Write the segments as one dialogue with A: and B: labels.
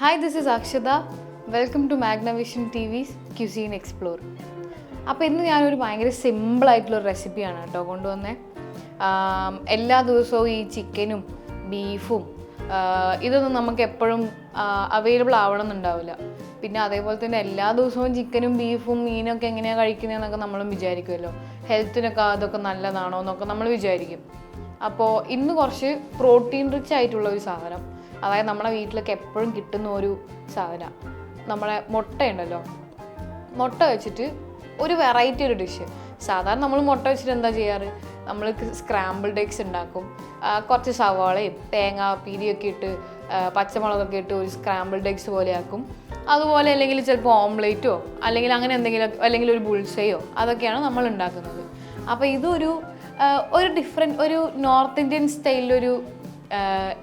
A: Hi, this is Akshada. Welcome to Magnavision TV's Cuisine Explore. അപ്പോൾ ഇന്ന് ഞാനൊരു ഭയങ്കര സിമ്പിളായിട്ടുള്ളൊരു റെസിപ്പിയാണ് കേട്ടോ കൊണ്ടുവന്നത്. എല്ലാ ദിവസവും ഈ ചിക്കനും ബീഫും ഇതൊന്നും നമുക്ക് എപ്പോഴും അവൈലബിൾ ആവണമെന്നുണ്ടാവില്ല. പിന്നെ അതേപോലെ തന്നെ എല്ലാ ദിവസവും ചിക്കനും ബീഫും മീനൊക്കെ എങ്ങനെയാണ് കഴിക്കുന്നതെന്നൊക്കെ നമ്മളും വിചാരിക്കുമല്ലോ. ഹെൽത്തിനൊക്കെ അതൊക്കെ നല്ലതാണോ എന്നൊക്കെ നമ്മൾ വിചാരിക്കും. അപ്പോൾ ഇന്ന് കുറച്ച് പ്രോട്ടീൻ റിച്ച് ആയിട്ടുള്ള ഒരു സാധനം, അതായത് നമ്മുടെ വീട്ടിലൊക്കെ എപ്പോഴും കിട്ടുന്ന ഒരു സാധനം, നമ്മുടെ മുട്ടയുണ്ടല്ലോ, മുട്ട വെച്ചിട്ട് ഒരു വെറൈറ്റി ഒരു ഡിഷ്. സാധാരണ നമ്മൾ മുട്ട വെച്ചിട്ട് എന്താ ചെയ്യാറ്? നമ്മൾ സ്ക്രാമ്പിൾഡ് എഗ്സ് ഉണ്ടാക്കും, കുറച്ച് സവാളയും തേങ്ങ പീരിയൊക്കെ ഇട്ട് പച്ചമുളകൊക്കെ ഇട്ട് ഒരു സ്ക്രാമ്പിൾഡ് എഗ്സ് പോലെ ആക്കും. അതുപോലെ അല്ലെങ്കിൽ ചിലപ്പോൾ ഓംലേറ്റോ അല്ലെങ്കിൽ അങ്ങനെ എന്തെങ്കിലും, അല്ലെങ്കിൽ ഒരു ബുൾസയോ, അതൊക്കെയാണ് നമ്മൾ ഉണ്ടാക്കുന്നത്. അപ്പോൾ ഇതൊരു ഡിഫറെൻറ്റ് ഒരു നോർത്ത് ഇന്ത്യൻ സ്റ്റൈലിലൊരു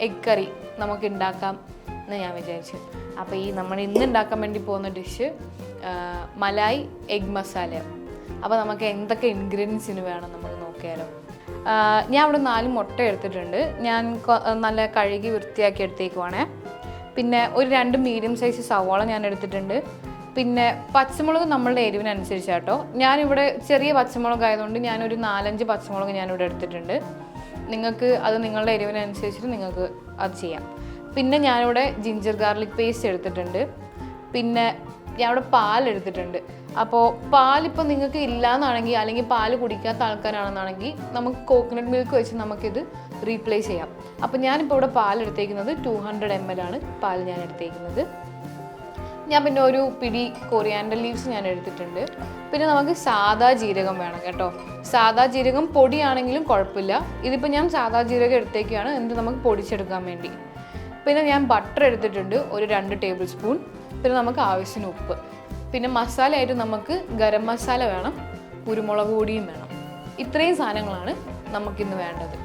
A: എഗ് കറി നമുക്ക് ഉണ്ടാക്കാം എന്ന് ഞാൻ വിചാരിച്ചു. അപ്പോൾ നമ്മൾ ഇന്ന് ഉണ്ടാക്കാൻ വേണ്ടി പോകുന്ന ഡിഷ് മലായ് എഗ് മസാല. അപ്പോൾ നമുക്ക് എന്തൊക്കെ ഇൻഗ്രീഡിയൻസിന് വേണം നമുക്ക് നോക്കിയാലോ. ഞാൻ ഇവിടെ 4 മുട്ട എടുത്തിട്ടുണ്ട്. ഞാൻ നല്ല കഴുകി വൃത്തിയാക്കി എടുത്തേക്കുവാണേ. പിന്നെ ഒരു 2 മീഡിയം സൈസ് സവാള ഞാൻ എടുത്തിട്ടുണ്ട്. പിന്നെ പച്ചമുളക് നമ്മളുടെ എരിവിനനുസരിച്ചാട്ടോ. ഞാനിവിടെ ചെറിയ പച്ചമുളക് ആയതുകൊണ്ട് ഞാനൊരു 4-5 പച്ചമുളക് ഞാനിവിടെ എടുത്തിട്ടുണ്ട്. നിങ്ങൾക്ക് അത് നിങ്ങളുടെ എരിവിനനുസരിച്ചിട്ട് നിങ്ങൾക്ക് അത് ചെയ്യാം. പിന്നെ ഞാനിവിടെ ജിഞ്ചർ ഗാർലിക് പേസ്റ്റ് എടുത്തിട്ടുണ്ട്. പിന്നെ ഞാനിവിടെ പാലെടുത്തിട്ടുണ്ട്. അപ്പോൾ പാലിപ്പോൾ നിങ്ങൾക്ക് ഇല്ലയെന്നാണെങ്കിൽ, അല്ലെങ്കിൽ പാൽ കുടിക്കാത്ത ആൾക്കാരാണെന്നാണെങ്കിൽ നമുക്ക് കോക്കനട്ട് മിൽക്ക് വെച്ച് നമുക്കിത് റീപ്ലേസ് ചെയ്യാം. അപ്പോൾ ഞാനിപ്പോൾ ഇവിടെ പാലെടുത്തേക്കുന്നത് 200 ml ആണ് പാൽ ഞാൻ എടുത്തേക്കുന്നത്. ഞാൻ പിന്നെ ഒരു പിടി കൊറിയാൻഡർ ലീവ്സ് ഞാൻ എടുത്തിട്ടുണ്ട്. പിന്നെ നമുക്ക് സാദാ ജീരകം വേണം കേട്ടോ. സാദാ ജീരകം പൊടിയാണെങ്കിലും കുഴപ്പമില്ല. ഇതിപ്പോൾ ഞാൻ സാദാ ജീരകം എടുത്തേക്കാണ്, എന്നിട്ട് നമുക്ക് പൊടിച്ചെടുക്കാൻ വേണ്ടി. പിന്നെ ഞാൻ ബട്ടർ എടുത്തിട്ടുണ്ട്, ഒരു 2 ടേബിൾ സ്പൂൺ. പിന്നെ നമുക്ക് ആവശ്യത്തിന് ഉപ്പ്. പിന്നെ മസാലയായിട്ട് നമുക്ക് ഗരം മസാല വേണം, കുരുമുളക് പൊടിയും വേണം. ഇത്രയും സാധനങ്ങളാണ് നമുക്കിന്ന് വേണ്ടത്.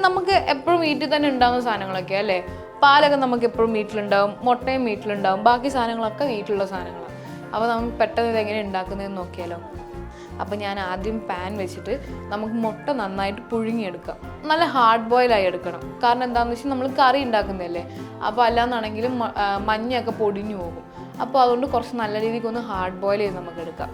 A: നമുക്ക് എപ്പോഴും വീട്ടിൽ തന്നെ ഉണ്ടാകുന്ന സാധനങ്ങളൊക്കെ അല്ലേ. പാലൊക്കെ നമുക്ക് എപ്പോഴും വീട്ടിലുണ്ടാവും, മുട്ടയും വീട്ടിലുണ്ടാവും, ബാക്കി സാധനങ്ങളൊക്കെ വീട്ടിലുള്ള സാധനങ്ങളാണ്. അപ്പോൾ നമുക്ക് പെട്ടെന്ന് ഇതെങ്ങനെ ഉണ്ടാക്കുന്നതെന്ന് നോക്കിയാലോ. അപ്പോൾ ഞാൻ ആദ്യം പാൻ വെച്ചിട്ട് നമുക്ക് മുട്ട നന്നായിട്ട് പുഴുങ്ങിയെടുക്കാം. നല്ല ഹാർഡ് ബോയിലായി എടുക്കണം. കാരണം എന്താണെന്ന് വെച്ചാൽ നമ്മൾ കറി ഉണ്ടാക്കുന്നതല്ലേ. അപ്പോൾ അല്ലാന്നാണെങ്കിലും മഞ്ഞയൊക്കെ പൊടിഞ്ഞു പോകും. അപ്പോൾ അതുകൊണ്ട് കുറച്ച് നല്ല രീതിക്ക് ഒന്ന് ഹാർഡ് ബോയിൽ ചെയ്ത് നമുക്ക് എടുക്കാം.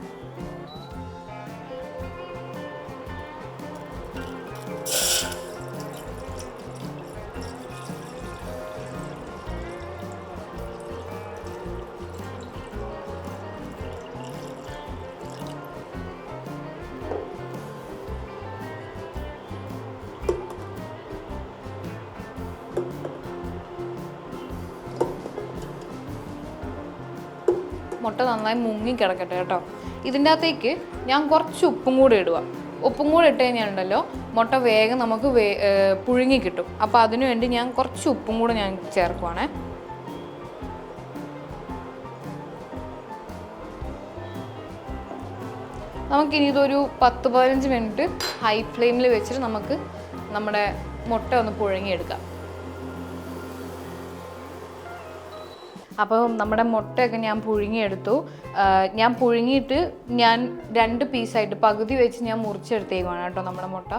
A: മുട്ട നന്നായി മുങ്ങി കിടക്കട്ടെ കേട്ടോ. ഇതിൻ്റെ അകത്തേക്ക് ഞാൻ കുറച്ച് ഉപ്പും കൂടെ ഇടുക. ഉപ്പും കൂടെ ഇട്ട് കഴിഞ്ഞാലുണ്ടല്ലോ മുട്ട വേഗം നമുക്ക് പുഴുങ്ങി കിട്ടും. അപ്പോൾ അതിനു വേണ്ടി ഞാൻ കുറച്ച് ഉപ്പും കൂടെ ഞാൻ ചേർക്കുവാണേ. നമുക്കിനി ഇതൊരു 10-15 മിനിറ്റ് ഹൈ ഫ്ലെയിമിൽ വെച്ചിട്ട് നമുക്ക് നമ്മുടെ മുട്ട ഒന്ന് പുഴുങ്ങിയെടുക്കാം. അപ്പോൾ നമ്മുടെ മുട്ടയൊക്കെ ഞാൻ പുഴുങ്ങിയെടുത്തു. ഞാൻ പുഴുങ്ങിയിട്ട് ഞാൻ 2 പീസായിട്ട് പകുതി വെച്ച് ഞാൻ മുറിച്ചെടുത്തേക്കുവാണ് കേട്ടോ നമ്മുടെ മുട്ട.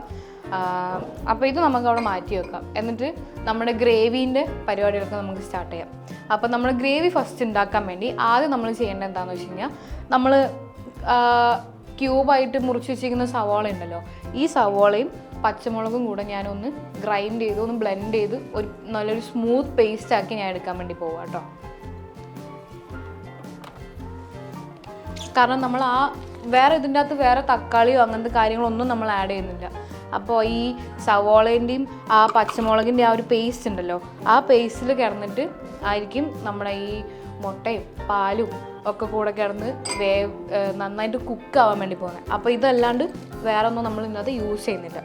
A: അപ്പോൾ ഇത് നമുക്ക് അവിടെ മാറ്റി വെക്കാം. എന്നിട്ട് നമ്മുടെ ഗ്രേവീൻ്റെ പരിപാടികളൊക്കെ നമുക്ക് സ്റ്റാർട്ട് ചെയ്യാം. അപ്പോൾ നമ്മൾ ഗ്രേവി ഫസ്റ്റ് ഉണ്ടാക്കാൻ വേണ്ടി ആദ്യം നമ്മൾ ചെയ്യേണ്ടത് എന്താണെന്ന് വെച്ച് കഴിഞ്ഞാൽ, നമ്മൾ ക്യൂബായിട്ട് മുറിച്ച് വെച്ചിരിക്കുന്ന സവാള ഉണ്ടല്ലോ, ഈ സവാളയും പച്ചമുളകും കൂടെ ഞാനൊന്ന് ഗ്രൈൻഡ് ചെയ്ത് ഒന്ന് ബ്ലെൻഡ് ചെയ്ത് ഒരു നല്ലൊരു സ്മൂത്ത് പേസ്റ്റാക്കി ഞാൻ എടുക്കാൻ വേണ്ടി പോവാം കേട്ടോ. കാരണം നമ്മൾ വേറെ ഇതിൻ്റെ അകത്ത് വേറെ തക്കാളിയോ അങ്ങനത്തെ കാര്യങ്ങളൊന്നും നമ്മൾ ആഡ് ചെയ്യുന്നില്ല. അപ്പോൾ ഈ സവോളേൻ്റെയും ആ പച്ചമുളകിൻ്റെ ആ ഒരു പേസ്റ്റ് ഉണ്ടല്ലോ, ആ പേസ്റ്റിൽ കിടന്നിട്ട് ആയിരിക്കും നമ്മുടെ ഈ മുട്ടയും പാലും ഒക്കെ കൂടെ കിടന്ന് നന്നായിട്ട് കുക്കാവാൻ വേണ്ടി പോകുന്നത്. അപ്പോൾ ഇതല്ലാണ്ട് വേറെ ഒന്നും നമ്മൾ ഇതിനകത്ത് യൂസ് ചെയ്യുന്നില്ല.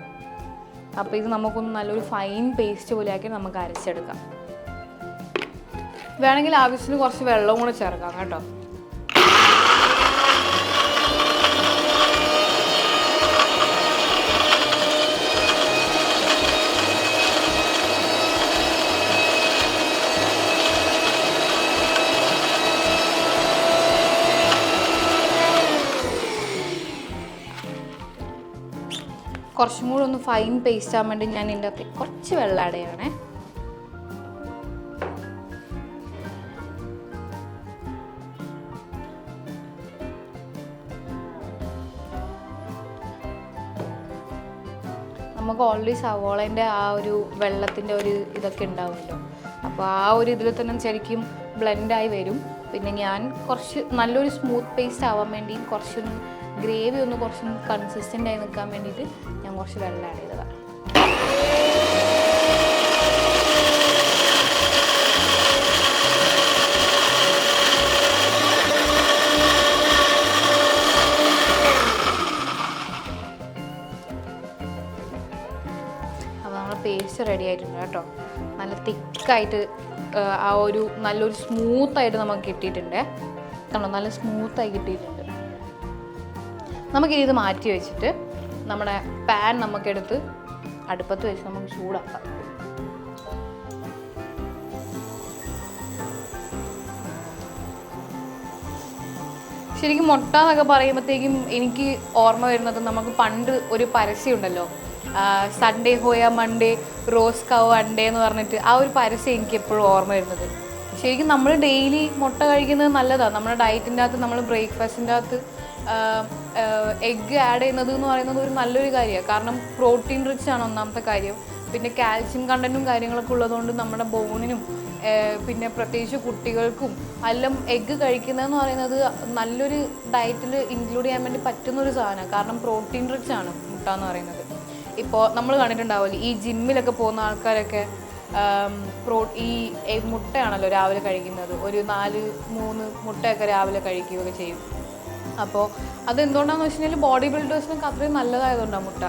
A: അപ്പോൾ ഇത് നമുക്കൊന്ന് നല്ലൊരു ഫൈൻ പേസ്റ്റ് പോലെ ആക്കി നമുക്ക് അരച്ചെടുക്കാം. വേണമെങ്കിൽ ആവശ്യത്തിന് കുറച്ച് വെള്ളവും കൂടെ ചേർക്കാം കേട്ടോ. കുറച്ചും കൂടെ ഒന്ന് ഫൈൻ പേസ്റ്റ് ആകാൻ വേണ്ടി ഞാൻ ഇതിൻ്റെ അകത്ത് കുറച്ച് വെള്ളം ആഡ് ചെയ്യണേ. നമുക്ക് ഓൾറെഡി സവോളേൻ്റെ ആ ഒരു വെള്ളത്തിൻ്റെ ഒരു ഇതൊക്കെ ഉണ്ടാവുമല്ലോ. അപ്പോൾ ആ ഒരു ഇതിൽ തന്നെ ശരിക്കും ബ്ലെൻഡായി വരും. പിന്നെ ഞാൻ കുറച്ച് നല്ലൊരു സ്മൂത്ത് പേസ്റ്റ് ആവാൻ വേണ്ടി കുറച്ചൊന്ന് ഗ്രേവി ഒന്ന് കുറച്ചൊന്ന് കൺസിസ്റ്റൻ്റ് ആയി നിൽക്കാൻ വേണ്ടിയിട്ട് ഞാൻ കുറച്ച് വെള്ളം ആഡ് ചെയ്തതാണ്. പേസ്റ്റ് റെഡി ആയിട്ടുണ്ട് കേട്ടോ. നല്ല തിക്കായിട്ട് ആ ഒരു നല്ലൊരു സ്മൂത്തായിട്ട് നമുക്ക് കിട്ടിയിട്ടുണ്ട് കണ്ടോ, നല്ല സ്മൂത്തായി കിട്ടിയിട്ടുണ്ട്. നമുക്കിനി ഇത് മാറ്റി വെച്ചിട്ട് നമ്മുടെ പാൻ നമുക്കെടുത്ത് അടുപ്പത്ത് വെച്ച് നമുക്ക് ചൂടാക്കാം. ശരിക്കും മുട്ട എന്നൊക്കെ പറയുമ്പോഴത്തേക്കും എനിക്ക് ഓർമ്മ വരുന്നത് നമുക്ക് പണ്ട് ഒരു പരസ്യം ഉണ്ടല്ലോ, സൺഡേ ഹോയ മൺഡേ റോസ് കൗ അണ്ടേ എന്ന് പറഞ്ഞിട്ട് ആ ഒരു പരസ്യം എനിക്ക് എപ്പോഴും ഓർമ്മ വരുന്നത്. ശരിക്കും നമ്മൾ ഡെയിലി മുട്ട കഴിക്കുന്നത് നല്ലതാണ്. നമ്മുടെ ഡയറ്റിൻ്റെ അകത്ത് നമ്മൾ ബ്രേക്ക്ഫാസ്റ്റിൻ്റെ അകത്ത് എഗ്ഗ് ആഡ് ചെയ്യുന്നത് എന്ന് പറയുന്നത് ഒരു നല്ലൊരു കാര്യമാണ്. കാരണം പ്രോട്ടീൻ റിച്ച് ആണ് ഒന്നാമത്തെ കാര്യം. പിന്നെ കാൽസ്യം കണ്ടൻറ്റും കാര്യങ്ങളൊക്കെ ഉള്ളതുകൊണ്ട് നമ്മുടെ ബോണിനും പിന്നെ പ്രത്യേകിച്ച് കുട്ടികൾക്കും എല്ലാം എഗ്ഗ് കഴിക്കുന്നതെന്ന് പറയുന്നത് നല്ലൊരു ഡയറ്റിൽ ഇൻക്ലൂഡ് ചെയ്യാൻ വേണ്ടി പറ്റുന്നൊരു സാധനമാണ്. കാരണം പ്രോട്ടീൻ റിച്ച് ആണ് മുട്ട എന്ന് പറയുന്നത്. ഇപ്പോൾ നമ്മൾ കണ്ടിട്ടുണ്ടാവില്ലേ ഈ ജിമ്മിലൊക്കെ പോകുന്ന ആൾക്കാരൊക്കെ ഈ മുട്ടയാണല്ലോ രാവിലെ കഴിക്കുന്നത്. ഒരു 4-3 മുട്ടയൊക്കെ രാവിലെ കഴിക്കുകയൊക്കെ ചെയ്യും. അപ്പോൾ അതെന്തുകൊണ്ടാണെന്ന് വെച്ച് കഴിഞ്ഞാൽ ബോഡി ബിൽഡേഴ്സിനൊക്കെ അത്രയും നല്ലതായതുകൊണ്ടാണ് മുട്ട.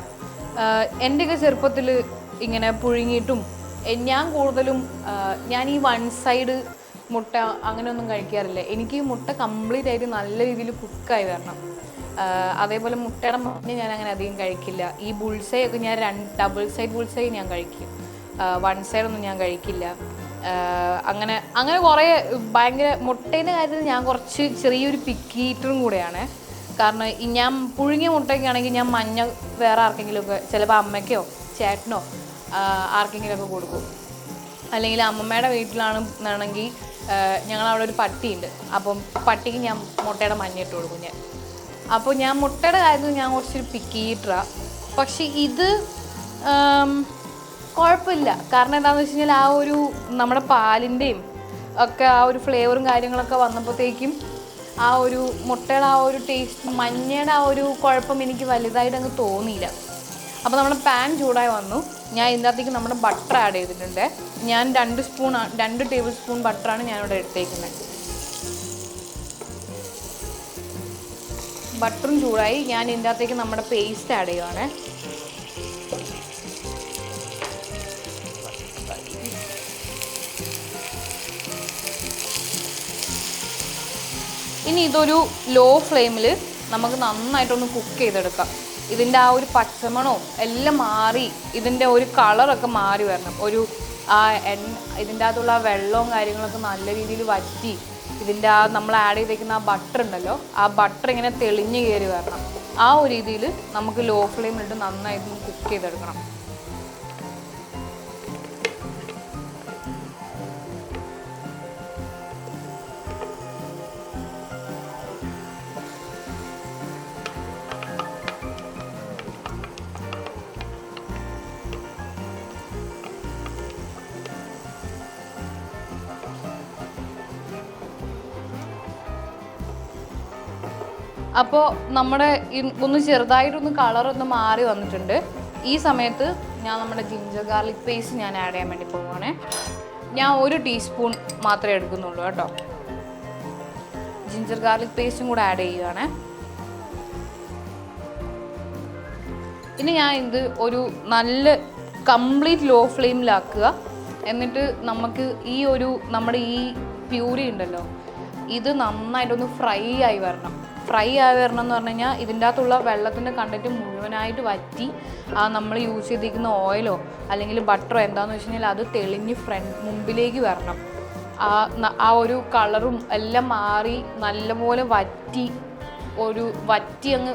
A: എൻ്റെയൊക്കെ ചെറുപ്പത്തിൽ ഇങ്ങനെ പുഴുങ്ങിയിട്ടും ഞാൻ കൂടുതലും ഞാൻ ഈ വൺ സൈഡ് മുട്ട അങ്ങനെയൊന്നും കഴിക്കാറില്ല. എനിക്ക് മുട്ട കംപ്ലീറ്റ് ആയിട്ട് നല്ല രീതിയിൽ കുക്കായി വരണം. അതേപോലെ മുട്ടയുടെ മഞ്ഞ ഞാൻ അങ്ങനെ അധികം കഴിക്കില്ല. ഈ ബുൾസൈ ഒക്കെ ഞാൻ ഡബിൾ സൈഡ് ബുൾസൈ ഞാൻ കഴിക്കും, വൺ സൈഡൊന്നും ഞാൻ കഴിക്കില്ല. അങ്ങനെ അങ്ങനെ കുറേ ഭയങ്കര മുട്ടേൻ്റെ കാര്യത്തിൽ ഞാൻ കുറച്ച് ചെറിയൊരു പിക്കി ഈറ്ററും കൂടെയാണ്. കാരണം ഞാൻ പുഴുങ്ങിയ മുട്ടയൊക്കെ ആണെങ്കിൽ ഞാൻ മഞ്ഞ വേറെ ആർക്കെങ്കിലുമൊക്കെ ചിലപ്പോൾ അമ്മയ്ക്കോ ചേട്ടനോ ആർക്കെങ്കിലുമൊക്കെ കൊടുക്കും. അല്ലെങ്കിൽ അമ്മമ്മയുടെ വീട്ടിലാണെന്നാണെങ്കിൽ ഞങ്ങളവിടെ ഒരു പട്ടിയുണ്ട്. അപ്പം പട്ടിക്ക് ഞാൻ മുട്ടയുടെ മഞ്ഞ ഇട്ട് കൊടുക്കും ഞാൻ. അപ്പോൾ ഞാൻ മുട്ടയുടെ കാര്യത്തിൽ ഞാൻ കുറച്ചൊരു പിക്കി ഈറ്ററാണ്. പക്ഷേ ഇത് കുഴപ്പമില്ല. കാരണം എന്താണെന്ന് വെച്ച് കഴിഞ്ഞാൽ ആ ഒരു നമ്മുടെ പാലിൻ്റെയും ഒക്കെ ആ ഒരു ഫ്ലേവറും കാര്യങ്ങളൊക്കെ വന്നപ്പോഴത്തേക്കും ആ ഒരു മുട്ടയുടെ ആ ഒരു ടേസ്റ്റ് മഞ്ഞയുടെ ആ ഒരു കുഴപ്പം എനിക്ക് വലുതായിട്ട് അങ്ങ് തോന്നിയില്ല. അപ്പോൾ നമ്മുടെ പാൻ ചൂടായി വന്നു. ഞാൻ ഇതിനകത്തേക്ക് നമ്മുടെ ബട്ടർ ആഡ് ചെയ്തിട്ടുണ്ട്. ഞാൻ 2 ടേബിൾ സ്പൂൺ ബട്ടറാണ് ഞാനിവിടെ എടുത്തേക്കുന്നത്. ബട്ടറും ചൂടായി. ഞാൻ ഇതിൻ്റെ അകത്തേക്ക് നമ്മുടെ പേസ്റ്റ് ആഡ് ചെയ്യുവാണ്. ഇനി ഇതൊരു ലോ ഫ്ലെയിമിൽ നമുക്ക് നന്നായിട്ടൊന്ന് കുക്ക് ചെയ്തെടുക്കാം. ഇതിൻ്റെ ആ ഒരു പച്ചമണവും എല്ലാം മാറി ഇതിൻ്റെ ഒരു കളറൊക്കെ മാറി വരണം. ഇതിൻ്റെ അകത്തുള്ള ആ വെള്ളവും കാര്യങ്ങളൊക്കെ നല്ല രീതിയിൽ വറ്റി ഇതിൻ്റെ ആ നമ്മൾ ആഡ് ചെയ്തേക്കുന്ന ആ ബട്ടർ ഉണ്ടല്ലോ, ആ ബട്ടർ ഇങ്ങനെ തെളിഞ്ഞ് കയറി വരണം. ആ ഒരു രീതിയിൽ നമുക്ക് ലോ ഫ്ലെയിമിലിട്ട് നന്നായിട്ട് കുക്ക് ചെയ്തെടുക്കണം. അപ്പോൾ നമ്മുടെ ഒന്ന് ചെറുതായിട്ടൊന്ന് കളറൊന്ന് മാറി വന്നിട്ടുണ്ട്. ഈ സമയത്ത് ഞാൻ നമ്മുടെ ജിഞ്ചർ ഗാർലിക് പേസ്റ്റ് ഞാൻ ആഡ് ചെയ്യാൻ വേണ്ടി പോവുകയാണേ. ഞാൻ 1 ടീസ്പൂൺ മാത്രമേ എടുക്കുന്നുള്ളൂ കേട്ടോ. ജിഞ്ചർ ഗാർലിക് പേസ്റ്റും കൂടെ ആഡ് ചെയ്യുകയാണ്. ഇനി ഞാൻ ഇത് ഒരു നല്ല കംപ്ലീറ്റ് ലോ ഫ്ലെയിമിലാക്കുക. എന്നിട്ട് നമുക്ക് നമ്മുടെ ഈ പ്യൂരി ഉണ്ടല്ലോ, ഇത് നന്നായിട്ടൊന്ന് ഫ്രൈ ആയി വരണം എന്ന് പറഞ്ഞു കഴിഞ്ഞാൽ ഇതിൻ്റെ അകത്തുള്ള വെള്ളത്തിൻ്റെ കണ്ടൻറ്റ് മുഴുവനായിട്ട് വറ്റി നമ്മൾ യൂസ് ചെയ്തിരിക്കുന്ന ഓയിലോ അല്ലെങ്കിൽ ബട്ടറോ എന്താണെന്ന് വെച്ച് കഴിഞ്ഞാൽ അത് തെളിഞ്ഞ് മുമ്പിലേക്ക് വരണം. ആ ഒരു കളറും എല്ലാം മാറി നല്ലപോലെ വറ്റി അങ്ങ്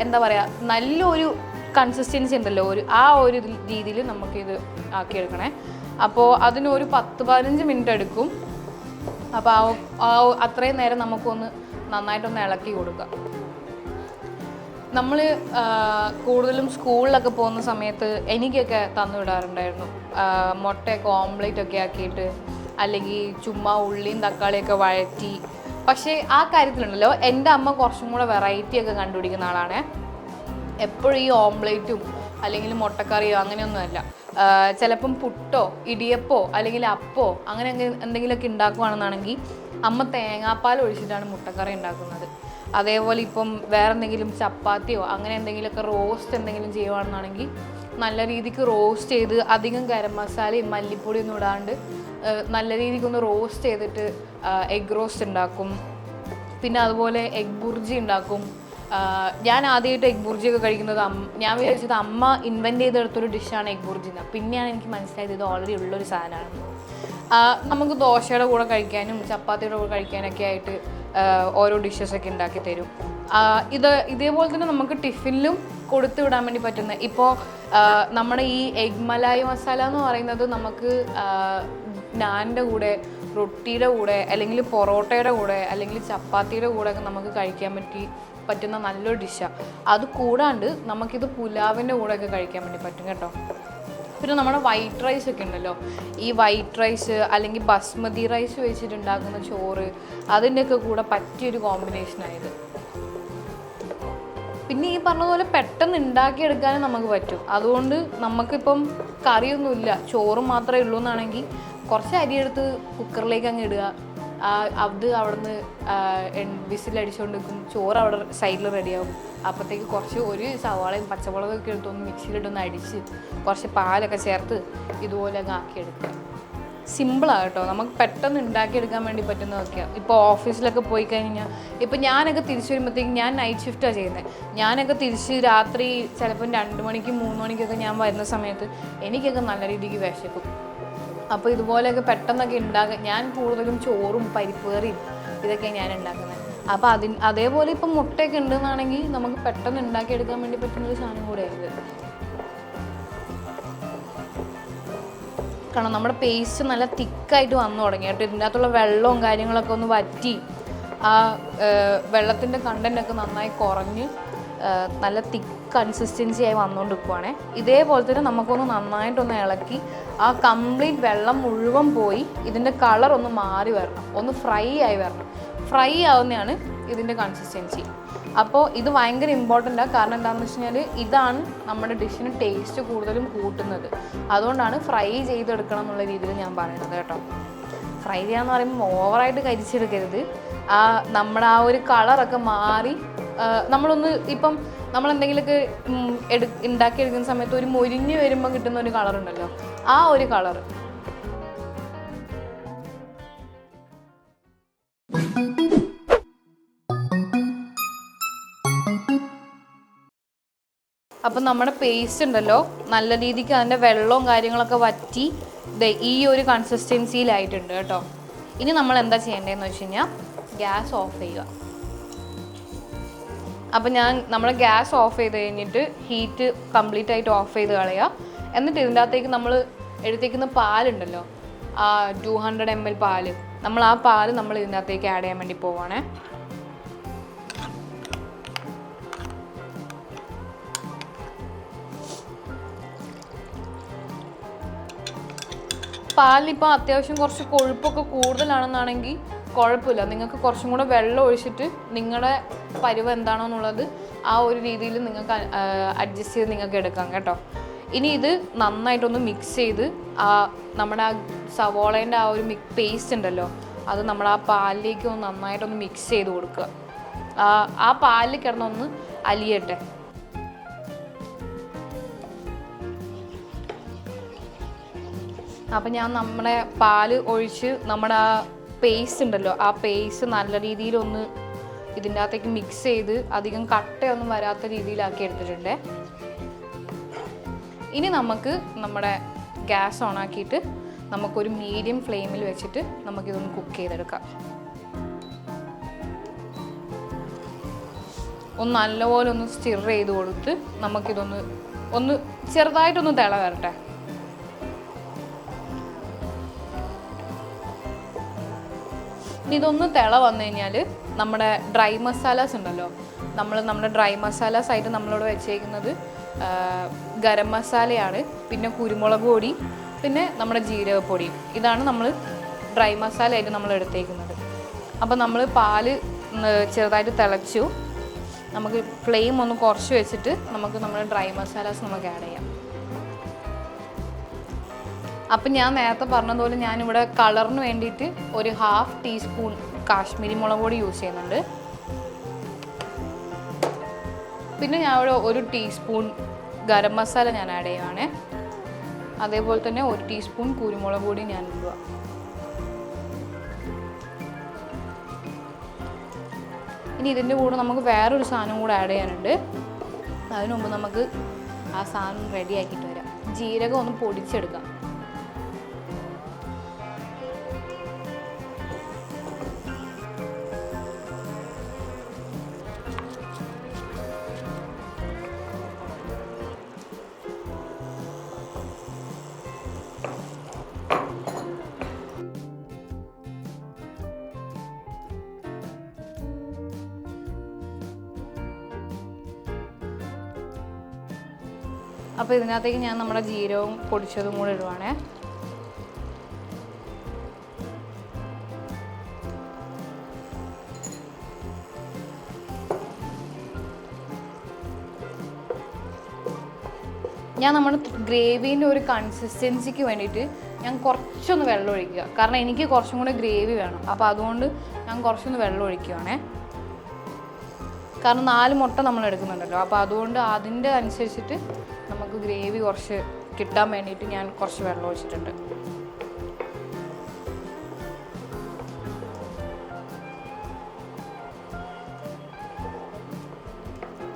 A: എന്താ പറയുക, നല്ലൊരു കൺസിസ്റ്റൻസി ഉണ്ടല്ലോ, ആ ഒരു രീതിയിൽ നമുക്കിത് ആക്കിയെടുക്കണേ. അപ്പോൾ അതിനൊരു 10-15 മിനിറ്റ് എടുക്കും. അപ്പോൾ അത്രയും നേരം നമുക്കൊന്ന് നന്നായിട്ടൊന്ന് ഇളക്കി കൊടുക്കുക. നമ്മൾ കൂടുതലും സ്കൂളിലൊക്കെ പോകുന്ന സമയത്ത് എനിക്കൊക്കെ തന്നു വിടാറുണ്ടായിരുന്നു. മുട്ടയൊക്കെ ഓംലേറ്റ് ഒക്കെ ആക്കിയിട്ട്, അല്ലെങ്കിൽ ചുമ്മാ ഉള്ളിയും തക്കാളിയൊക്കെ വഴറ്റി. പക്ഷേ ആ കാര്യത്തിലുണ്ടല്ലോ എൻ്റെ അമ്മ കുറച്ചും കൂടെ വെറൈറ്റി ഒക്കെ കണ്ടുപിടിക്കുന്ന ആളാണ്. എപ്പോഴും ഈ ഓംലേറ്റും അല്ലെങ്കിൽ മുട്ടക്കറിയോ അങ്ങനെയൊന്നുമല്ല. ചിലപ്പം പുട്ടോ ഇടിയപ്പോ അല്ലെങ്കിൽ അപ്പോ അങ്ങനെ എന്തെങ്കിലുമൊക്കെ ഉണ്ടാക്കുകയാണെന്നാണെങ്കിൽ അമ്മ തേങ്ങാപ്പാൽ ഒഴിച്ചിട്ടാണ് മുട്ടക്കറി ഉണ്ടാക്കുന്നത്. അതേപോലെ ഇപ്പം വേറെ എന്തെങ്കിലും ചപ്പാത്തിയോ അങ്ങനെ എന്തെങ്കിലുമൊക്കെ റോസ്റ്റ് എന്തെങ്കിലും ചെയ്യുകയാണെന്നാണെങ്കിൽ നല്ല രീതിക്ക് റോസ്റ്റ് ചെയ്ത് അധികം ഗരം മസാലയും മല്ലിപ്പൊടിയൊന്നും ഇടാണ്ട് നല്ല രീതിക്കൊന്ന് റോസ്റ്റ് ചെയ്തിട്ട് എഗ് റോസ്റ്റ് ഉണ്ടാക്കും. പിന്നെ അതുപോലെ എഗ് ബുർജി ഉണ്ടാക്കും. ഞാൻ ആദ്യമായിട്ട് എഗ് ബുർജിയൊക്കെ കഴിക്കുന്നത് ഞാൻ വിചാരിച്ചത് അമ്മ ഇൻവെൻറ്റ് ചെയ്തെടുത്തൊരു ഡിഷാണ് എഗ് ബുർജി എന്ന്. പിന്നെയാണ് എനിക്ക് മനസ്സിലായത് ഇത് ഓൾറെഡി ഉള്ളൊരു സാധനമാണ്. നമുക്ക് ദോശയുടെ കൂടെ കഴിക്കാനും ചപ്പാത്തിയുടെ കൂടെ കഴിക്കാനൊക്കെ ആയിട്ട് ഓരോ ഡിഷസൊക്കെ ഉണ്ടാക്കി തരും. ഇതേപോലെ തന്നെ നമുക്ക് ടിഫിനിലും കൊടുത്തു വിടാൻ വേണ്ടി പറ്റുന്ന, ഇപ്പോൾ നമ്മുടെ ഈ എഗ് മലായി മസാല എന്ന് പറയുന്നത് നമുക്ക് നാനിൻ്റെ കൂടെ, റൊട്ടിയുടെ കൂടെ, അല്ലെങ്കിൽ പൊറോട്ടയുടെ കൂടെ, അല്ലെങ്കിൽ ചപ്പാത്തിയുടെ കൂടെ ഒക്കെ നമുക്ക് കഴിക്കാൻ പറ്റുന്ന നല്ലൊരു ഡിഷാണ്. അത് കൂടാണ്ട് നമുക്കിത് പുലാവിൻ്റെ കൂടെയൊക്കെ കഴിക്കാൻ വേണ്ടി പറ്റും കേട്ടോ. പിന്നെ നമ്മുടെ വൈറ്റ് റൈസ് ഒക്കെ ഉണ്ടല്ലോ, ഈ വൈറ്റ് റൈസ് അല്ലെങ്കിൽ ബസ്മതി റൈസ് വെച്ചിട്ടുണ്ടാക്കുന്ന ചോറ്, അതിൻ്റെയൊക്കെ കൂടെ പറ്റിയൊരു കോമ്പിനേഷനായത്. പിന്നെ ഈ പറഞ്ഞതുപോലെ പെട്ടെന്ന് ഉണ്ടാക്കിയെടുക്കാനും നമുക്ക് പറ്റും. അതുകൊണ്ട് നമുക്കിപ്പം കറിയൊന്നുമില്ല, ചോറും മാത്രമേ ഉള്ളൂ എന്നാണെങ്കിൽ കുറച്ച് അരിയെടുത്ത് കുക്കറിലേക്ക് അങ്ങ് ഇടുക. അത് അവിടുന്ന് വിസിലടിച്ചുകൊണ്ട് നിൽക്കും, ചോറ് അവിടെ സൈഡിൽ റെഡിയാവും. അപ്പോഴത്തേക്ക് കുറച്ച് ഒരു സവാളയും പച്ചമുളകൊക്കെ എടുത്തൊന്ന് മിക്സിയിലിട്ടൊന്ന് അടിച്ച് കുറച്ച് പാലൊക്കെ ചേർത്ത് ഇതുപോലെ അങ്ങ് ആക്കിയെടുക്കുക. സിമ്പിളാണ് കേട്ടോ, നമുക്ക് പെട്ടെന്ന് ഉണ്ടാക്കിയെടുക്കാൻ വേണ്ടി പറ്റുന്നതൊക്കെയാണ്. ഇപ്പോൾ ഓഫീസിലൊക്കെ പോയി കഴിഞ്ഞാൽ, ഇപ്പോൾ ഞാനൊക്കെ തിരിച്ചു വരുമ്പോഴത്തേക്കും ഞാൻ നൈറ്റ് ഷിഫ്റ്റാണ് ചെയ്യുന്നത്. ഞാനൊക്കെ തിരിച്ച് രാത്രി ചിലപ്പം 2 മണിക്കും 3 മണിക്കൊക്കെ ഞാൻ വരുന്ന സമയത്ത് എനിക്കൊക്കെ നല്ല രീതിക്ക് വിശക്കും. അപ്പോൾ ഇതുപോലെയൊക്കെ പെട്ടെന്നൊക്കെ ഉണ്ടാക്കുക. ഞാൻ കൂടുതലും ചോറും പരിപ്പ് കറിയും ഇതൊക്കെയാണ് ഞാൻ ഉണ്ടാക്കുന്നത്. അപ്പോൾ അതേപോലെ ഇപ്പം മുട്ടയൊക്കെ ഉണ്ടെന്നാണെങ്കിൽ നമുക്ക് പെട്ടെന്ന് ഉണ്ടാക്കിയെടുക്കാൻ വേണ്ടി പറ്റുന്നൊരു സാധനം കൂടെയായത്. കാരണം നമ്മുടെ പേസ്റ്റ് നല്ല തിക്കായിട്ട് വന്നു തുടങ്ങി കേട്ടോ. ഇതിൻ്റെ അകത്തുള്ള വെള്ളവും കാര്യങ്ങളൊക്കെ ഒന്ന് വറ്റി ആ വെള്ളത്തിൻ്റെ കണ്ടൻറ്റൊക്കെ നന്നായി കുറഞ്ഞ് നല്ല തിക്ക് കൺസിസ്റ്റൻസി ആയി വന്നുകൊണ്ടിരിക്കുവാണേ. ഇതേപോലെ തന്നെ നമുക്കൊന്ന് നന്നായിട്ടൊന്ന് ഇളക്കി ആ കംപ്ലീറ്റ് വെള്ളം മുഴുവൻ പോയി ഇതിൻ്റെ കളർ ഒന്ന് മാറി വരണം, ഒന്ന് ഫ്രൈ ആയി വരണം. ഫ്രൈ ആവുന്നതാണ് ഇതിൻ്റെ കൺസിസ്റ്റൻസി. അപ്പോൾ ഇത് ഭയങ്കര ഇമ്പോർട്ടൻ്റാണ്. കാരണം എന്താണെന്ന് വെച്ച് കഴിഞ്ഞാൽ ഇതാണ് നമ്മുടെ ഡിഷിന് ടേസ്റ്റ് കൂടുതലും കൂട്ടുന്നത്. അതുകൊണ്ടാണ് ഫ്രൈ ചെയ്തെടുക്കണം എന്നുള്ള രീതിയിൽ ഞാൻ പറയുന്നത് കേട്ടോ. ഫ്രൈ ചെയ്യാന്ന് പറയുമ്പോൾ ഓവറായിട്ട് കരിച്ചെടുക്കരുത്. നമ്മുടെ ആ ഒരു കളറൊക്കെ മാറി നമ്മളൊന്ന് ഇപ്പം നമ്മളെന്തെങ്കിലുമൊക്കെ ഉണ്ടാക്കിയെടുക്കുന്ന സമയത്ത് ഒരു മൊരിഞ്ഞ് വരുമ്പോൾ കിട്ടുന്ന ഒരു കളറുണ്ടല്ലോ, ആ ഒരു കളറ്. അപ്പം നമ്മുടെ പേസ്റ്റ് ഉണ്ടല്ലോ നല്ല രീതിക്ക് അതിൻ്റെ വെള്ളവും കാര്യങ്ങളൊക്കെ വറ്റി ഈ ഒരു കൺസിസ്റ്റൻസിയിലായിട്ടുണ്ട് കേട്ടോ. ഇനി നമ്മൾ എന്താ ചെയ്യേണ്ടതെന്ന് വെച്ച് കഴിഞ്ഞാൽ ഗ്യാസ് ഓഫ് ചെയ്യുക. അപ്പം നമ്മൾ ഗ്യാസ് ഓഫ് ചെയ്ത് കഴിഞ്ഞിട്ട് ഹീറ്റ് കംപ്ലീറ്റ് ആയിട്ട് ഓഫ് ചെയ്ത് കളയുക. എന്നിട്ട് ഇതിൻ്റെ അകത്തേക്ക് നമ്മൾ എടുത്തേക്കുന്ന പാലുണ്ടല്ലോ, ആ 200 ml പാല്, നമ്മൾ ആ പാല് നമ്മൾ ഇതിൻ്റെ അകത്തേക്ക് ആഡ് ചെയ്യാൻ വേണ്ടി പോവുകയാണേ. പാലിപ്പോൾ അത്യാവശ്യം കുറച്ച് കൊഴുപ്പൊക്കെ കൂടുതലാണെന്നാണെങ്കിൽ കുഴപ്പമില്ല, നിങ്ങൾക്ക് കുറച്ചും കൂടെ വെള്ളം ഒഴിച്ചിട്ട് നിങ്ങളുടെ പരുവം എന്താണോ എന്നുള്ളത് ആ ഒരു രീതിയിൽ നിങ്ങൾക്ക് അഡ്ജസ്റ്റ് ചെയ്ത് നിങ്ങൾക്ക് എടുക്കാം കേട്ടോ. ഇനി ഇത് നന്നായിട്ടൊന്ന് മിക്സ് ചെയ്ത് നമ്മുടെ ആ സവോളേൻ്റെ ആ ഒരു പേസ്റ്റ് ഉണ്ടല്ലോ അത് നമ്മൾ ആ പാലിലേക്ക് ഒന്ന് നന്നായിട്ടൊന്ന് മിക്സ് ചെയ്ത് കൊടുക്കുക. ആ പാലിൽ കിടന്നൊന്ന് അലിയട്ടെ. അപ്പം ഞാൻ നമ്മുടെ പാല് ഒഴിച്ച് നമ്മുടെ ആ പേസ്റ്റ് ഉണ്ടല്ലോ ആ പേസ്റ്റ് നല്ല രീതിയിലൊന്ന് ഇതിൻ്റെ അകത്തേക്ക് മിക്സ് ചെയ്ത് അധികം കട്ടയൊന്നും വരാത്ത രീതിയിലാക്കി എടുത്തിട്ടുണ്ട്. ഇനി നമുക്ക് നമ്മുടെ ഗ്യാസ് ഓൺ ആക്കിയിട്ട് നമുക്കൊരു മീഡിയം ഫ്ലെയിമിൽ വെച്ചിട്ട് നമുക്കിതൊന്ന് കുക്ക് ചെയ്തെടുക്കാം. ഒന്ന് നല്ലപോലെ ഒന്ന് സ്റ്റിർ ചെയ്ത് കൊടുത്ത് നമുക്കിതൊന്ന് ചെറുതായിട്ടൊന്ന് തിള വരട്ടെ. ഇതൊന്ന് തിള വന്നു കഴിഞ്ഞാൽ നമ്മുടെ ഡ്രൈ മസാലാസ് ഉണ്ടല്ലോ നമ്മുടെ ഡ്രൈ മസാലാസ് ആയിട്ട് നമ്മളിവിടെ വെച്ചേക്കുന്നത് ഗരം മസാലയാണ്, പിന്നെ കുരുമുളക് പൊടി, പിന്നെ നമ്മുടെ ജീരകപ്പൊടി. ഇതാണ് നമ്മൾ ഡ്രൈ മസാല ആയിട്ട് നമ്മൾ എടുത്തേക്കുന്നത്. അപ്പോൾ നമ്മൾ പാല് ചെറുതായിട്ട് തിളച്ചു. നമുക്ക് ഫ്ലെയിം ഒന്ന് കുറച്ച് വെച്ചിട്ട് നമുക്ക് നമ്മുടെ ഡ്രൈ മസാലാസ് നമുക്ക് ആഡ് ചെയ്യാം. അപ്പം ഞാൻ നേരത്തെ പറഞ്ഞതുപോലെ ഞാനിവിടെ കളറിന് വേണ്ടിയിട്ട് ഒരു 1/2 ടീസ്പൂൺ കാശ്മീരി മുളക് പൊടി യൂസ് ചെയ്യുന്നുണ്ട്. പിന്നെ ഞാൻ ഇവിടെ 1 ടീസ്പൂൺ ഗരം മസാല ഞാൻ ആഡ് ചെയ്യുവാണ്. അതേപോലെ തന്നെ 1 ടീസ്പൂൺ കുരുമുളക് പൊടി ഞാൻ ഇടുക. ഇനി ഇതിൻ്റെ കൂടെ നമുക്ക് വേറൊരു സാധനം കൂടെ ആഡ് ചെയ്യാനുണ്ട്. അതിനു മുമ്പ് നമുക്ക് ആ സാധനം റെഡി ആക്കിയിട്ട് വരാം. ജീരകം ഒന്ന് പൊടിച്ചെടുക്കാം. അപ്പോൾ ഇതിനകത്തേക്ക് ഞാൻ നമ്മുടെ ജീരകവും പൊടിച്ചതും കൂടെ ഇടുവാണേ. ഞാൻ നമ്മുടെ ഗ്രേവീൻ്റെ ഒരു കൺസിസ്റ്റൻസിക്ക് വേണ്ടിയിട്ട് ഞാൻ കുറച്ചൊന്ന് വെള്ളം ഒഴിക്കുക. കാരണം എനിക്ക് കുറച്ചും കൂടെ ഗ്രേവി വേണം. അപ്പോൾ അതുകൊണ്ട് ഞാൻ കുറച്ചൊന്ന് വെള്ളം ഒഴിക്കുകയാണേ. കാരണം 4 മുട്ട നമ്മൾ എടുക്കുന്നുണ്ടല്ലോ. അപ്പോൾ അതുകൊണ്ട് അതിൻ്റെ അനുസരിച്ചിട്ട് നമുക്ക് ഗ്രേവി കുറച്ച് കിട്ടാൻ വേണ്ടിയിട്ട് ഞാൻ കുറച്ച് വെള്ളം ഒഴിച്ചിട്ടുണ്ട്.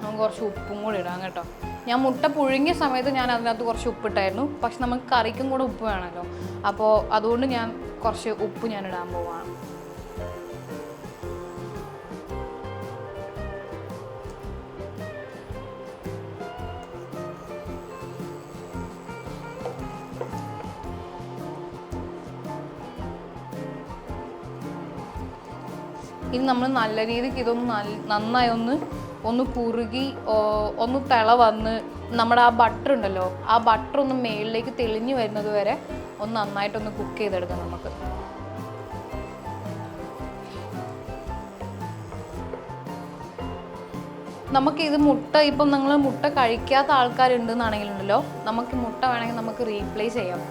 A: നമുക്ക് കുറച്ച് ഉപ്പും കൂടി ഇടാം കേട്ടോ. ഞാൻ മുട്ട പുഴുങ്ങിയ സമയത്ത് ഞാൻ അതിനകത്ത് കുറച്ച് ഉപ്പിട്ടായിരുന്നു. പക്ഷെ നമുക്ക് കറിക്കും കൂടെ ഉപ്പ് വേണമല്ലോ. അപ്പോൾ അതുകൊണ്ട് ഞാൻ കുറച്ച് ഉപ്പ് ഞാൻ ഇടാൻ പോവാണ്. ഇനി നമ്മൾ നല്ല രീതിക്ക് ഇതൊന്ന് നന്നായി ഒന്ന് കുറുകി ഒന്ന് തിള വന്ന് നമ്മുടെ ആ ബട്ടർ ഉണ്ടല്ലോ, ആ ബട്ടർ ഒന്ന് മേളിലേക്ക് തെളിഞ്ഞു വരുന്നത് വരെ ഒന്ന് നന്നായിട്ടൊന്ന് കുക്ക് ചെയ്തെടുക്കാം നമുക്ക്. നമുക്കിത് മുട്ട ഇപ്പം നിങ്ങൾ മുട്ട കഴിക്കാത്ത ആൾക്കാരുണ്ടെന്നാണെങ്കിലുണ്ടല്ലോ, നമുക്ക് മുട്ട വേണമെങ്കിൽ നമുക്ക് റീപ്ലേസ് ചെയ്യാം.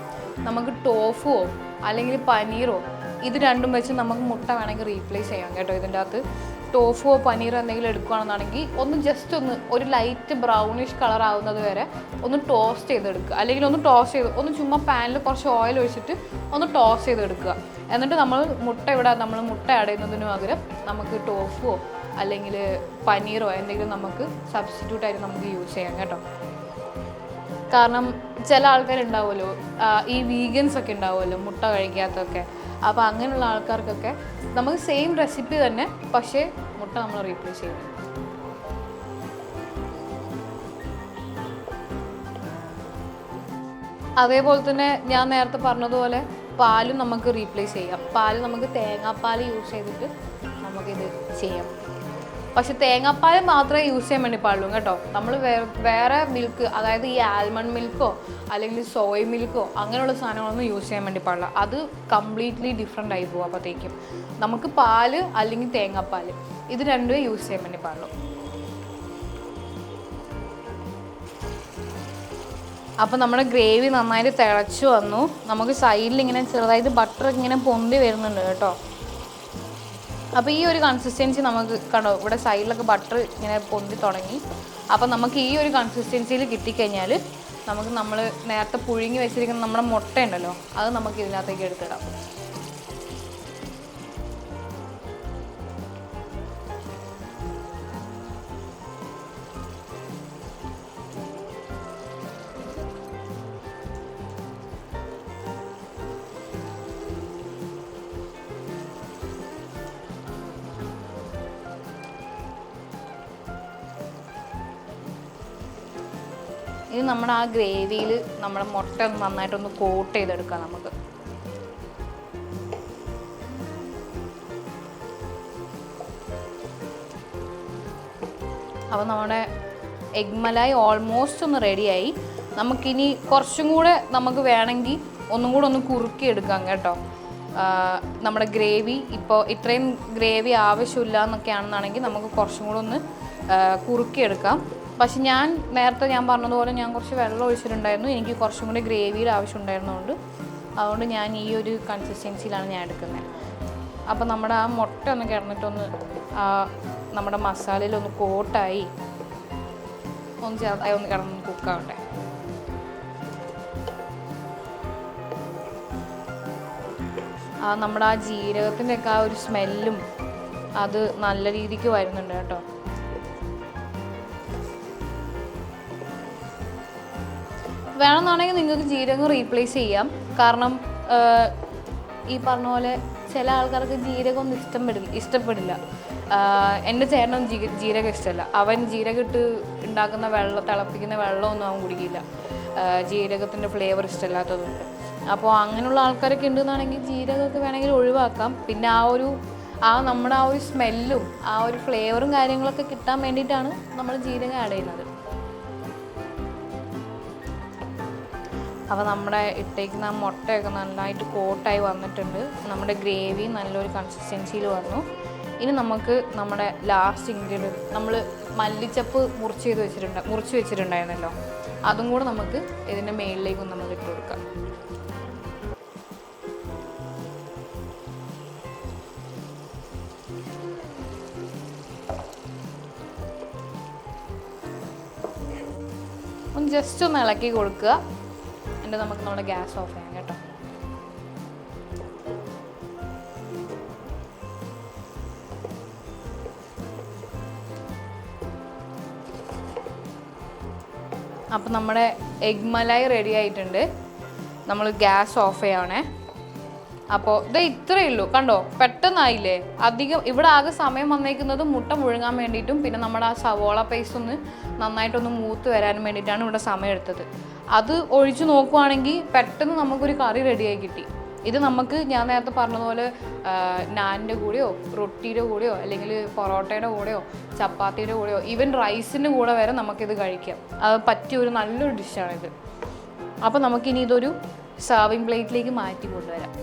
A: നമുക്ക് ടോഫുവോ അല്ലെങ്കിൽ പനീറോ ഇത് രണ്ടും വെച്ച് നമുക്ക് മുട്ട വേണമെങ്കിൽ റീപ്ലേസ് ചെയ്യാം കേട്ടോ. ഇതിൻ്റെ അകത്ത് ടോഫുവോ പനീറോ എന്തെങ്കിലും എടുക്കുകയാണെന്നാണെങ്കിൽ ഒന്ന് ജസ്റ്റ് ഒരു ലൈറ്റ് ബ്രൗണിഷ് കളർ ആവുന്നത് വരെ ഒന്ന് ടോസ്റ്റ് ചെയ്തെടുക്കുക. അല്ലെങ്കിൽ ഒന്ന് ചുമ്മാ പാനിൽ കുറച്ച് ഓയിൽ ഒഴിച്ചിട്ട് ഒന്ന് ടോസ്റ്റ് ചെയ്തെടുക്കുക. എന്നിട്ട് നമ്മൾ മുട്ട ആഡ് ചെയ്യുന്നതിന് പകരം നമുക്ക് ടോഫുവോ അല്ലെങ്കിൽ പനീറോ എന്തെങ്കിലും നമുക്ക് സബ്സ്റ്റിറ്റ്യൂട്ടായിട്ട് നമുക്ക് യൂസ് ചെയ്യാം കേട്ടോ. കാരണം ചില ആൾക്കാരുണ്ടാവുമല്ലോ, ഈ വീഗൻസ് ഒക്കെ ഉണ്ടാവുമല്ലോ, മുട്ട കഴിക്കാത്തൊക്കെ. അപ്പോൾ അങ്ങനെയുള്ള ആൾക്കാർക്കൊക്കെ നമുക്ക് സെയിം റെസിപ്പി തന്നെ, പക്ഷേ മുട്ട നമ്മൾ റീപ്ലേസ് ചെയ്യും. അതേപോലെ തന്നെ ഞാൻ നേരത്തെ പറഞ്ഞതുപോലെ പാലും നമുക്ക് റീപ്ലേസ് ചെയ്യാം. പാല് നമുക്ക് തേങ്ങാപ്പാൽ യൂസ് ചെയ്തിട്ട് നമുക്കിത് ചെയ്യാം. പക്ഷെ തേങ്ങാപ്പാൽ മാത്രമേ യൂസ് ചെയ്യാൻ വേണ്ടി പാടുള്ളൂ കേട്ടോ. നമ്മൾ വേറെ മിൽക്ക്, അതായത് ഈ ആൽമണ്ട് മിൽക്കോ അല്ലെങ്കിൽ സോയ മിൽക്കോ അങ്ങനെയുള്ള സാധനങ്ങളൊന്നും യൂസ് ചെയ്യാൻ വേണ്ടി പാടില്ല. അത് കംപ്ലീറ്റ്ലി ഡിഫറെൻ്റ് ആയി പോകും. അപ്പോഴത്തേക്കും നമുക്ക് പാല് അല്ലെങ്കിൽ തേങ്ങാപ്പാൽ ഇത് രണ്ടുമേ യൂസ് ചെയ്യാൻ വേണ്ടി പാടുള്ളൂ. അപ്പോൾ നമ്മുടെ ഗ്രേവി നന്നായിട്ട് തിളച്ചു വന്നു. നമുക്ക് സൈഡിൽ ഇങ്ങനെ ചെറുതായിട്ട് ബട്ടർ ഇങ്ങനെ പൊന്തി വരുന്നുണ്ട് കേട്ടോ. അപ്പോൾ ഈ ഒരു കൺസിസ്റ്റൻസി നമുക്ക് കണ്ടോ, ഇവിടെ സൈഡിലൊക്കെ ബട്ടർ ഇങ്ങനെ പൊന്തി തുടങ്ങി. അപ്പോൾ നമുക്ക് ഈ ഒരു കൺസിസ്റ്റൻസിയിൽ കിട്ടിക്കഴിഞ്ഞാൽ നമ്മൾ നേരത്തെ പുഴുങ്ങി വെച്ചിരിക്കുന്ന നമ്മുടെ മുട്ട ഉണ്ടല്ലോ, അത് നമുക്ക് ഇതിനകത്തേക്ക് എടുത്തിടാം. ഇത് നമ്മുടെ ആ ഗ്രേവിയിൽ നമ്മുടെ മുട്ട നന്നായിട്ടൊന്ന് കോട്ട് ചെയ്തെടുക്കാം നമുക്ക്. അപ്പോൾ നമ്മുടെ എഗ് മലായി ഓൾമോസ്റ്റ് ഒന്ന് റെഡിയായി. നമുക്കിനി കുറച്ചും കൂടെ നമുക്ക് വേണമെങ്കിൽ ഒന്നും കൂടെ ഒന്ന് കുറുക്കിയെടുക്കാം കേട്ടോ. നമ്മുടെ ഗ്രേവി ഇപ്പോൾ ഇത്രയും ഗ്രേവി ആവശ്യമില്ല എന്നൊക്കെയാണെന്നാണെങ്കിൽ നമുക്ക് കുറച്ചും കൂടെ ഒന്ന് കുറുക്കിയെടുക്കാം. പക്ഷെ ഞാൻ നേരത്തെ പറഞ്ഞതുപോലെ ഞാൻ കുറച്ച് വെള്ളം ഒഴിച്ചിട്ടുണ്ടായിരുന്നു. എനിക്ക് കുറച്ചും കൂടി ഗ്രേവിയുടെ ആവശ്യം ഉണ്ടായിരുന്നതുകൊണ്ട് അതുകൊണ്ട് ഞാൻ ഈ ഒരു കൺസിസ്റ്റൻസിയിലാണ് ഞാൻ എടുക്കുന്നത്. അപ്പോൾ നമ്മുടെ ആ മുട്ട ഒന്ന് കിടന്നിട്ടൊന്ന് നമ്മുടെ മസാലയിലൊന്ന് കോട്ടായി ഒന്ന് ചെറുതായി ഒന്ന് കിടന്ന് കുക്കാവട്ടെ. നമ്മുടെ ആ ജീരകത്തിൻ്റെ ഒക്കെ ആ ഒരു സ്മെല്ലും അത് നല്ല രീതിക്ക് വരുന്നുണ്ട് കേട്ടോ. വേണമെന്നാണെങ്കിൽ നിങ്ങൾക്ക് ജീരകം റീപ്ലേസ് ചെയ്യാം. കാരണം ഈ പറഞ്ഞ പോലെ ചില ആൾക്കാർക്ക് ജീരകം ഒന്നും ഇഷ്ടപ്പെടില്ല. എൻ്റെ ചേട്ടനും ജീരകം ഇഷ്ടമല്ല. അവൻ ജീരകം ഇട്ട് ഉണ്ടാക്കുന്ന തിളപ്പിക്കുന്ന വെള്ളമൊന്നും അവൻ കുടിക്കില്ല, ജീരകത്തിൻ്റെ ഫ്ലേവർ ഇഷ്ടമില്ലാത്തതുകൊണ്ട്. അപ്പോൾ അങ്ങനെയുള്ള ആൾക്കാരൊക്കെ ഉണ്ടെന്നാണെങ്കിൽ ജീരകമൊക്കെ വേണമെങ്കിൽ ഒഴിവാക്കാം. പിന്നെ നമ്മുടെ ആ ഒരു സ്മെല്ലും ആ ഒരു ഫ്ലേവറും കാര്യങ്ങളൊക്കെ കിട്ടാൻ വേണ്ടിയിട്ടാണ് നമ്മൾ ജീരകം ആഡ് ചെയ്യുന്നത്. അപ്പോൾ നമ്മുടെ ഇട്ടേക്കുന്ന മുട്ടയൊക്കെ നന്നായിട്ട് കോട്ടായി വന്നിട്ടുണ്ട്. നമ്മുടെ ഗ്രേവി നല്ലൊരു കൺസിസ്റ്റൻസിയിൽ വന്നു. ഇനി നമുക്ക് നമ്മുടെ ലാസ്റ്റ് ഇൻഗ്രീഡിയൻറ്റ് നമ്മൾ മല്ലിച്ചപ്പ് മുറിച്ച് വെച്ചിട്ടുണ്ടായിരുന്നല്ലോ, അതും കൂടെ നമുക്ക് ഇതിൻ്റെ മേളിലേക്കും നമുക്ക് ഇട്ട് കൊടുക്കാം. ഒന്ന് ജസ്റ്റ് ഒന്ന് ഇളക്കി കൊടുക്കുക. എന്നിട്ട് നമുക്ക് നമ്മുടെ ഗ്യാസ് ഓഫ് ചെയ്യാം കേട്ടോ. അപ്പം നമ്മുടെ എഗ് മലായി റെഡി ആയിട്ടുണ്ട്. നമ്മൾ ഗ്യാസ് ഓഫ് ചെയ്യണേ. അപ്പോൾ ഇത് ഇത്രയേ ഉള്ളൂ, കണ്ടോ, പെട്ടെന്നായില്ലേ. അധികം ഇവിടെ ആകെ സമയം വന്നേക്കുന്നത് മുട്ട മുഴുങ്ങാൻ വേണ്ടിയിട്ടും പിന്നെ നമ്മുടെ ആ സവോള പേസ്റ്റ് ഒന്ന് നന്നായിട്ടൊന്ന് മൂത്ത് വരാനും വേണ്ടിയിട്ടാണ് ഇവിടെ സമയം എടുത്തത്. അത് ഒഴിച്ച് നോക്കുവാണെങ്കിൽ പെട്ടെന്ന് നമുക്കൊരു കറി റെഡിയായി കിട്ടി. ഇത് നമുക്ക് ഞാൻ നേരത്തെ പറഞ്ഞതുപോലെ നാനിൻ്റെ കൂടെയോ റൊട്ടിയുടെ കൂടെയോ അല്ലെങ്കിൽ പൊറോട്ടയുടെ കൂടെയോ ചപ്പാത്തിയുടെ കൂടെയോ ഈവൻ റൈസിൻ്റെ കൂടെ വരെ നമുക്കിത് കഴിക്കാം. അത് പറ്റിയ ഒരു നല്ലൊരു ഡിഷാണിത്. അപ്പോൾ നമുക്കിനി ഇതൊരു സർവിങ് പ്ലേറ്റിലേക്ക് മാറ്റി കൊണ്ടുവരാം.